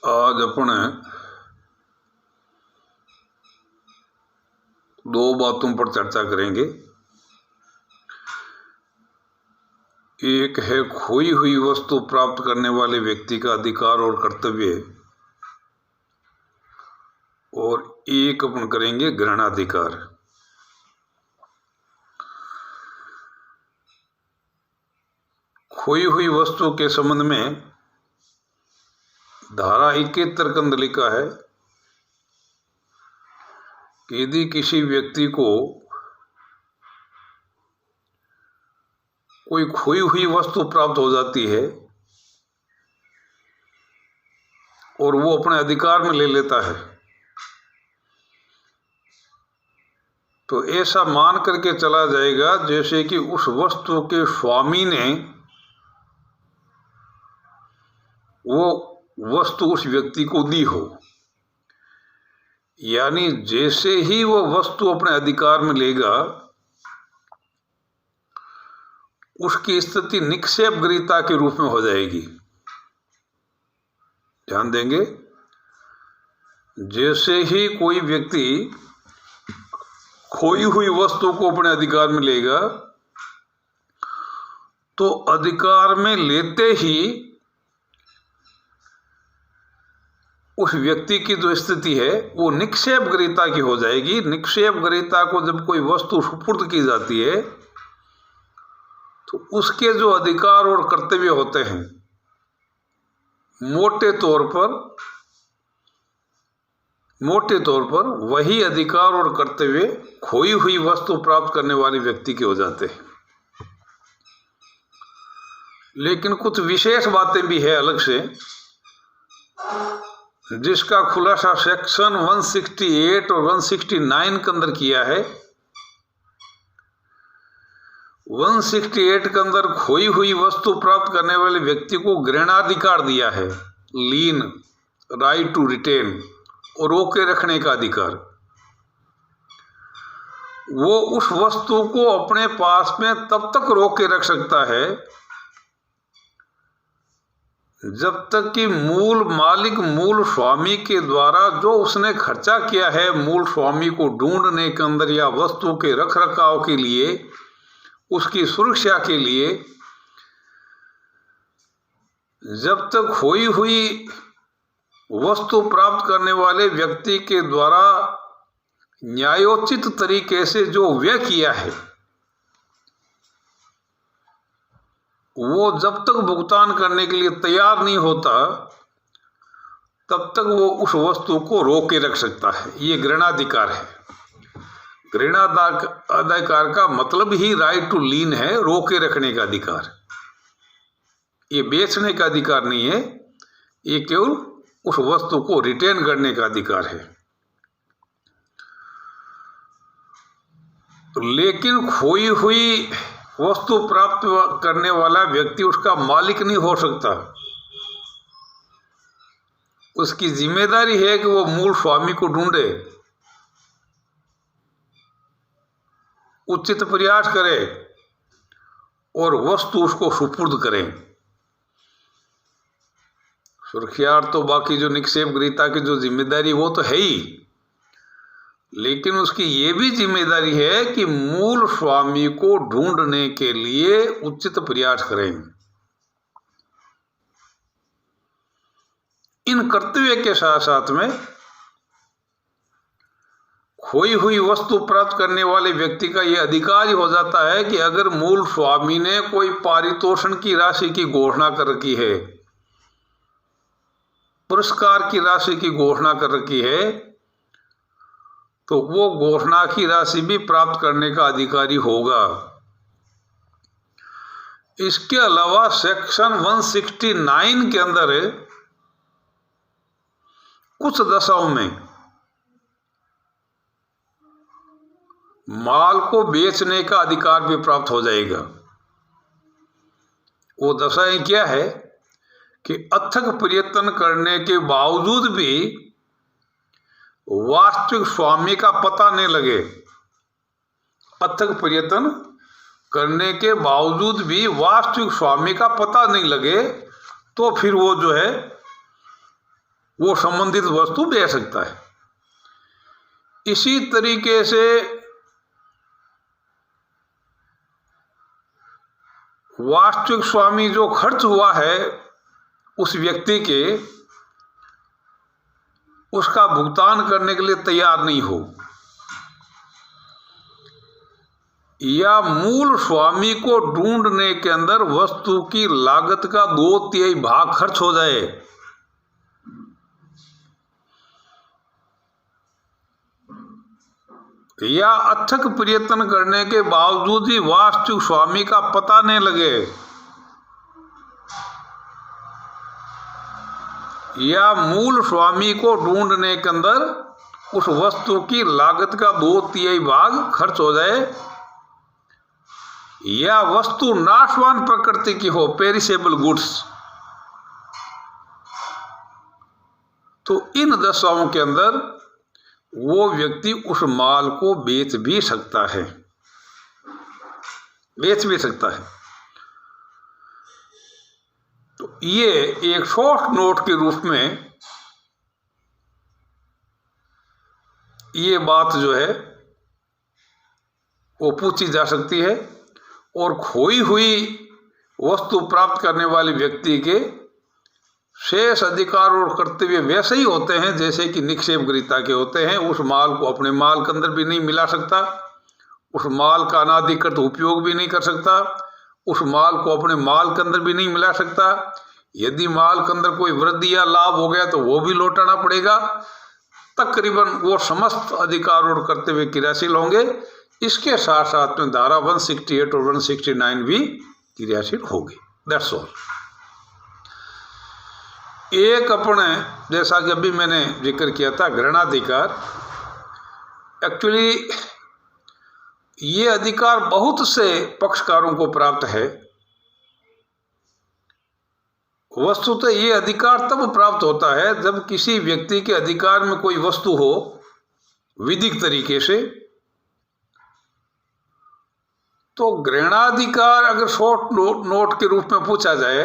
आज अपन दो बातों पर चर्चा करेंगे। एक है खोई हुई वस्तु प्राप्त करने वाले व्यक्ति का अधिकार और कर्तव्य, और एक अपन करेंगे ग्रहणाधिकार। खोई हुई वस्तु के संबंध में धारा 71 के अंदर लिखा है कि यदि किसी व्यक्ति को कोई खोई हुई वस्तु प्राप्त हो जाती है और वो अपने अधिकार में ले लेता है, तो ऐसा मान करके चला जाएगा जैसे कि उस वस्तु के स्वामी ने वो वस्तु उस व्यक्ति को दी हो। यानी जैसे ही वो वस्तु अपने अधिकार में लेगा, उसकी स्थिति निक्षेप गृहीता के रूप में हो जाएगी। ध्यान देंगे, जैसे ही कोई व्यक्ति खोई हुई वस्तु को अपने अधिकार में लेगा, तो अधिकार में लेते ही उस व्यक्ति की जो स्थिति है वो निक्षेप गृहीता की हो जाएगी। निक्षेप गृहीता को जब कोई वस्तु सुपुर्द की जाती है तो उसके जो अधिकार और कर्तव्य होते हैं, मोटे तौर पर वही अधिकार और कर्तव्य खोई हुई वस्तु प्राप्त करने वाले व्यक्ति के हो जाते हैं। लेकिन कुछ विशेष बातें भी है अलग से, जिसका खुलासा सेक्शन 168 और 169 के अंदर किया है। 168 के अंदर खोई हुई वस्तु प्राप्त करने वाले व्यक्ति को ग्रहणाधिकार दिया है, लीन, राइट टू रिटेन, और रोके रखने का अधिकार। वो उस वस्तु को अपने पास में तब तक रोके रख सकता है जब तक कि मूल मालिक, मूल स्वामी के द्वारा जो उसने खर्चा किया है मूल स्वामी को ढूंढने के अंदर या वस्तु के रख रखाव के लिए, उसकी सुरक्षा के लिए, जब तक खोई हुई वस्तु प्राप्त करने वाले व्यक्ति के द्वारा न्यायोचित तरीके से जो व्यय किया है वो जब तक भुगतान करने के लिए तैयार नहीं होता, तब तक वो उस वस्तु को रोके रख सकता है। ये ग्रहणाधिकार है। ग्रहणाधिकार का मतलब ही राइट टू लीन है, रोके रखने का अधिकार। ये बेचने का अधिकार नहीं है, ये केवल उस वस्तु को रिटेन करने का अधिकार है। लेकिन खोई हुई वस्तु प्राप्त करने वाला व्यक्ति उसका मालिक नहीं हो सकता। उसकी जिम्मेदारी है कि वो मूल स्वामी को ढूंढे, उचित प्रयास करे और वस्तु उसको सुपुर्द करें। सुरक्षार तो बाकी जो निक्षेप गृहीता की जो जिम्मेदारी वो तो है ही, लेकिन उसकी ये भी जिम्मेदारी है कि मूल स्वामी को ढूंढने के लिए उचित प्रयास करें। इन कर्तव्य के साथ साथ में खोई हुई वस्तु प्राप्त करने वाले व्यक्ति का यह अधिकार ही हो जाता है कि अगर मूल स्वामी ने कोई पारितोषण की राशि की घोषणा कर रखी है, पुरस्कार की राशि की घोषणा कर रखी है, तो वो घोषणा की राशि भी प्राप्त करने का अधिकारी होगा। इसके अलावा सेक्शन 169 के अंदर कुछ दशाओं में माल को बेचने का अधिकार भी प्राप्त हो जाएगा। वो दशाएं क्या है कि अथक प्रयत्न करने के बावजूद भी वास्तविक स्वामी का पता नहीं लगे, अथक प्रयत्न करने के बावजूद भी वास्तविक स्वामी का पता नहीं लगे, तो फिर वो जो है वो संबंधित वस्तु दे सकता है। इसी तरीके से वास्तविक स्वामी जो खर्च हुआ है उस व्यक्ति के, उसका भुगतान करने के लिए तैयार नहीं हो, या मूल स्वामी को ढूंढने के अंदर वस्तु की लागत का 2/3 भाग खर्च हो जाए, या अथक प्रयत्न करने के बावजूद ही वास्तविक स्वामी का पता नहीं लगे, या मूल स्वामी को ढूंढने के अंदर उस वस्तु की लागत का 2/3 भाग खर्च हो जाए, या वस्तु नाशवान प्रकृति की हो, पेरिसेबल गुड्स, तो इन दशाओं के अंदर वो व्यक्ति उस माल को बेच भी सकता है, बेच भी सकता है। तो ये एक शॉर्ट नोट के रूप में ये बात जो है वो पूछी जा सकती है, और खोई हुई वस्तु प्राप्त करने वाले व्यक्ति के शेष अधिकार और कर्तव्य वैसे ही होते हैं जैसे कि निक्षेप गृहीता के होते हैं। उस माल को अपने माल के अंदर भी नहीं मिला सकता, उस माल का अनाधिकृत उपयोग भी नहीं कर सकता, उस माल को अपने माल के अंदर भी नहीं मिला सकता। यदि माल के अंदर कोई वृद्धि या लाभ हो गया तो वो भी लौटाना पड़ेगा। तकरीबन वो समस्त अधिकार और कर्तव्य क्रियाशील होंगे। इसके साथ साथ में धारा 168 और 169 भी क्रियाशील होगी। That's all. एक अपने जैसा कि अभी मैंने जिक्र किया था ग्रहणाधिकार, एक्चुअली ये अधिकार बहुत से पक्षकारों को प्राप्त है। वस्तुतः ये अधिकार तब प्राप्त होता है जब किसी व्यक्ति के अधिकार में कोई वस्तु हो विधिक तरीके से। तो ग्रहणाधिकार अगर शॉर्ट नोट के रूप में पूछा जाए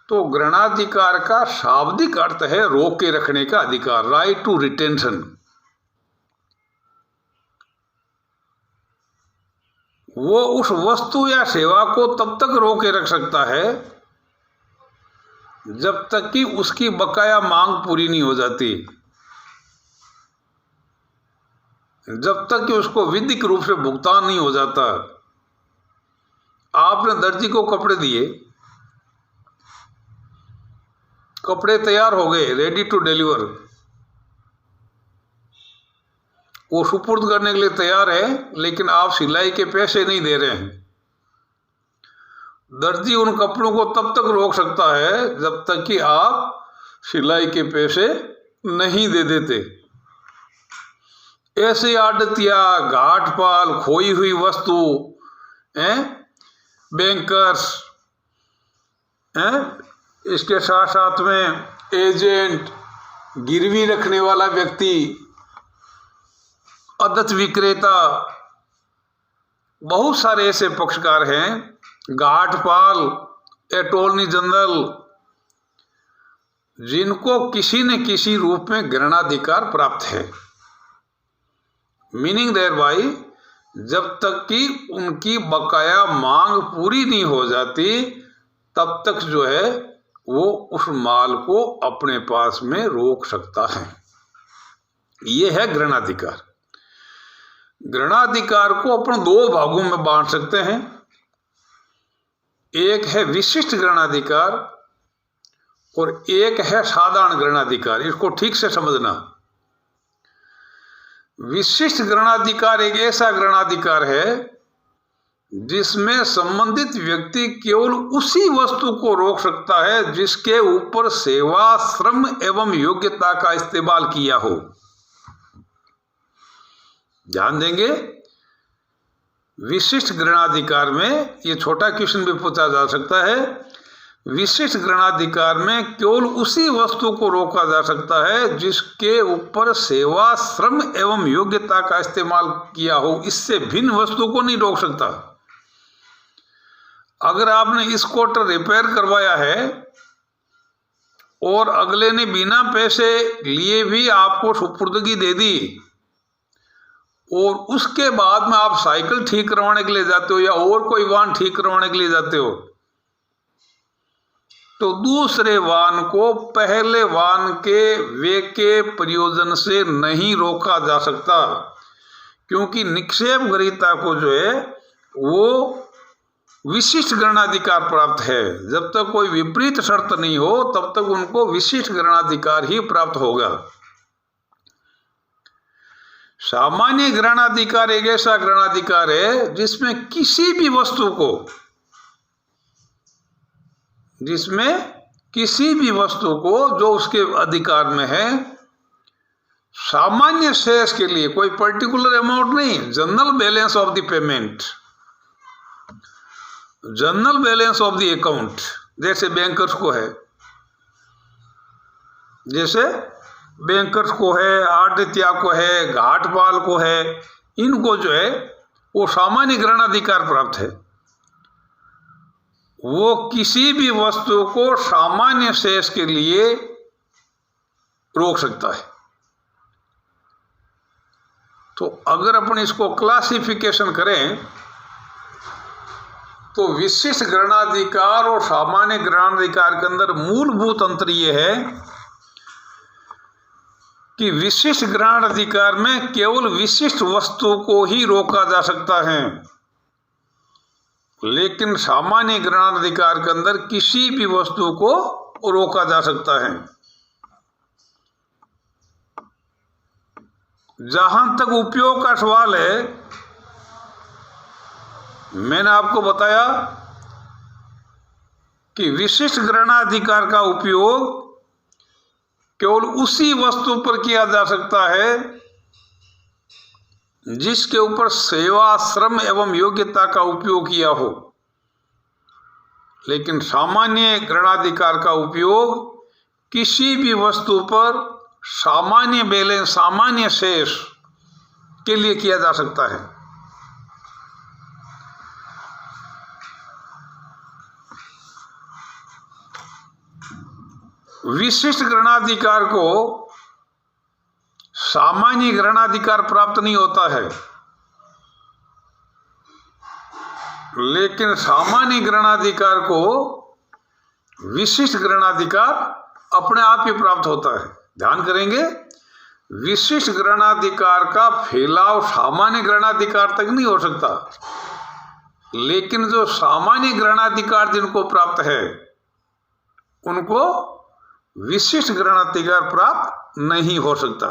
तो ग्रहणाधिकार का शाब्दिक अर्थ है रोक के रखने का अधिकार, राइट टू रिटेंशन। वो उस वस्तु या सेवा को तब तक रोक के रख सकता है जब तक कि उसकी बकाया मांग पूरी नहीं हो जाती, जब तक कि उसको विधिक रूप से भुगतान नहीं हो जाता। आपने दर्जी को कपड़े दिए, कपड़े तैयार हो गए, रेडी टू डिलीवर, वो सुपुर्द करने के लिए तैयार है, लेकिन आप सिलाई के पैसे नहीं दे रहे हैं। दर्जी उन कपड़ों को तब तक रोक सकता है जब तक कि आप सिलाई के पैसे नहीं दे देते। ऐसे आड़तिया, घाटपाल, खोई हुई वस्तु, बैंकर्स, इसके साथ साथ में एजेंट, गिरवी रखने वाला व्यक्ति, अदत्त विक्रेता, बहुत सारे ऐसे पक्षकार हैं, घाटपाल, अटॉर्नी जनरल, जिनको किसी न किसी रूप में ग्रहणाधिकार प्राप्त है। मीनिंग देयर बाई, जब तक कि उनकी बकाया मांग पूरी नहीं हो जाती तब तक जो है वो उस माल को अपने पास में रोक सकता है। ये है ग्रहणाधिकार। ग्रहणाधिकार को अपन 2 भागों में बांट सकते हैं। एक है विशिष्ट ग्रहणाधिकार और एक है साधारण ग्रहणाधिकार। इसको ठीक से समझना। विशिष्ट ग्रहणाधिकार एक ऐसा ग्रहणाधिकार है जिसमें संबंधित व्यक्ति केवल उसी वस्तु को रोक सकता है जिसके ऊपर सेवा, श्रम एवं योग्यता का इस्तेमाल किया हो। ध्यान देंगे, विशिष्ट ग्रहणाधिकार में ये छोटा क्वेश्चन भी पूछा जा सकता है। विशिष्ट ग्रहणाधिकार में केवल उसी वस्तु को रोका जा सकता है जिसके ऊपर सेवा, श्रम एवं योग्यता का इस्तेमाल किया हो। इससे भिन्न वस्तु को नहीं रोक सकता। अगर आपने स्कूटर रिपेयर करवाया है और अगले ने बिना पैसे लिए भी आपको सुपुर्दगी दे दी और उसके बाद में आप साइकिल ठीक करवाने के लिए जाते हो या और कोई वाहन ठीक करवाने के लिए जाते हो, तो दूसरे वाहन को पहले वाहन के वेग के प्रयोजन से नहीं रोका जा सकता, क्योंकि निक्षेप ग्रहीता को जो है वो विशिष्ट गणनाधिकार प्राप्त है। जब तक कोई विपरीत शर्त नहीं हो तब तक उनको विशिष्ट गणनाधिकार ही प्राप्त होगा। सामान्य ग्रहणाधिकार एक ऐसा ग्रहणाधिकार है जिसमें किसी भी वस्तु को जो उसके अधिकार में है, सामान्य शेष के लिए, कोई पर्टिकुलर अमाउंट नहीं, general balance of the payment, general balance of the account, जैसे बैंकर्स को है, आढ़तिया को है, घाटपाल को है, इनको जो है वो सामान्य ग्रहणाधिकार प्राप्त है। वो किसी भी वस्तु को सामान्य शेष के लिए रोक सकता है। तो अगर अपन इसको क्लासिफिकेशन करें तो विशिष्ट ग्रहणाधिकार और सामान्य ग्रहणाधिकार के अंदर मूलभूत अंतर यह है कि विशिष्ट ग्रहणाधिकार में केवल विशिष्ट वस्तु को ही रोका जा सकता है, लेकिन सामान्य ग्रहणाधिकार के अंदर किसी भी वस्तु को रोका जा सकता है। जहां तक उपयोग का सवाल है, मैंने आपको बताया कि विशिष्ट ग्रहणाधिकार का उपयोग केवल उसी वस्तु पर किया जा सकता है जिसके ऊपर सेवा, श्रम एवं योग्यता का उपयोग किया हो, लेकिन सामान्य ग्रहणाधिकार का उपयोग किसी भी वस्तु पर सामान्य बैलेंस, सामान्य शेष के लिए किया जा सकता है। विशिष्ट ग्रहणाधिकार को सामान्य ग्रहणाधिकार प्राप्त नहीं होता है, लेकिन सामान्य ग्रहणाधिकार को विशिष्ट ग्रहणाधिकार अपने आप ही प्राप्त होता है। ध्यान करेंगे, विशिष्ट ग्रहणाधिकार का फैलाव सामान्य ग्रहणाधिकार तक नहीं हो सकता, लेकिन जो सामान्य ग्रहणाधिकार जिनको प्राप्त है उनको विशिष्ट ग्रहणाधिकार प्राप्त नहीं हो सकता।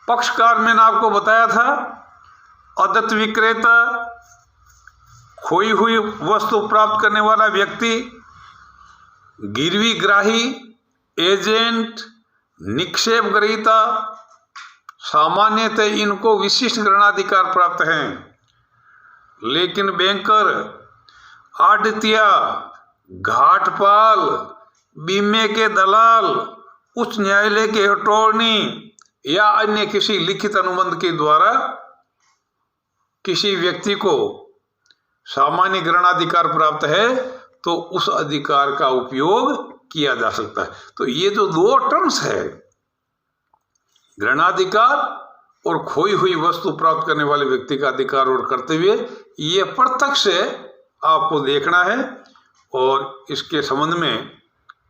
पक्षकार मैंने आपको बताया था, अदत्त विक्रेता, खोई हुई वस्तु प्राप्त करने वाला व्यक्ति, गिरवी ग्राही, एजेंट, निक्षेप ग्रहीता, सामान्यतः इनको विशिष्ट ग्रहणाधिकार प्राप्त हैं, लेकिन बैंकर, आढ़तिया, घाटपाल, बीमे के दलाल, उच्च न्यायालय के अटॉर्नी या अन्य किसी लिखित अनुबंध के द्वारा किसी व्यक्ति को सामान्य ग्रहणाधिकार प्राप्त है तो उस अधिकार का उपयोग किया जा सकता है। तो ये जो दो टर्म्स है, ग्रहणाधिकार और खोई हुई वस्तु प्राप्त करने वाले व्यक्ति का अधिकार और कर्तव्य, ये प्रत्यक्ष से आपको देखना है और इसके संबंध में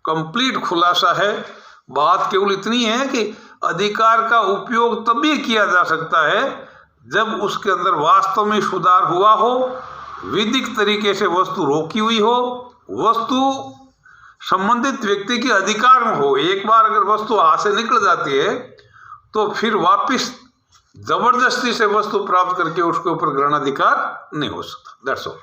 कंप्लीट खुलासा है। बात केवल इतनी है कि अधिकार का उपयोग तभी किया जा सकता है जब उसके अंदर वास्तव में सुधार हुआ हो, विधिक तरीके से वस्तु रोकी हुई हो, वस्तु संबंधित व्यक्ति के अधिकार में हो। एक बार अगर वस्तु हाथ से निकल जाती है तो फिर वापस जबरदस्ती से वस्तु प्राप्त करके उसके ऊपर ग्रहणाधिकार नहीं हो सकता। That's all.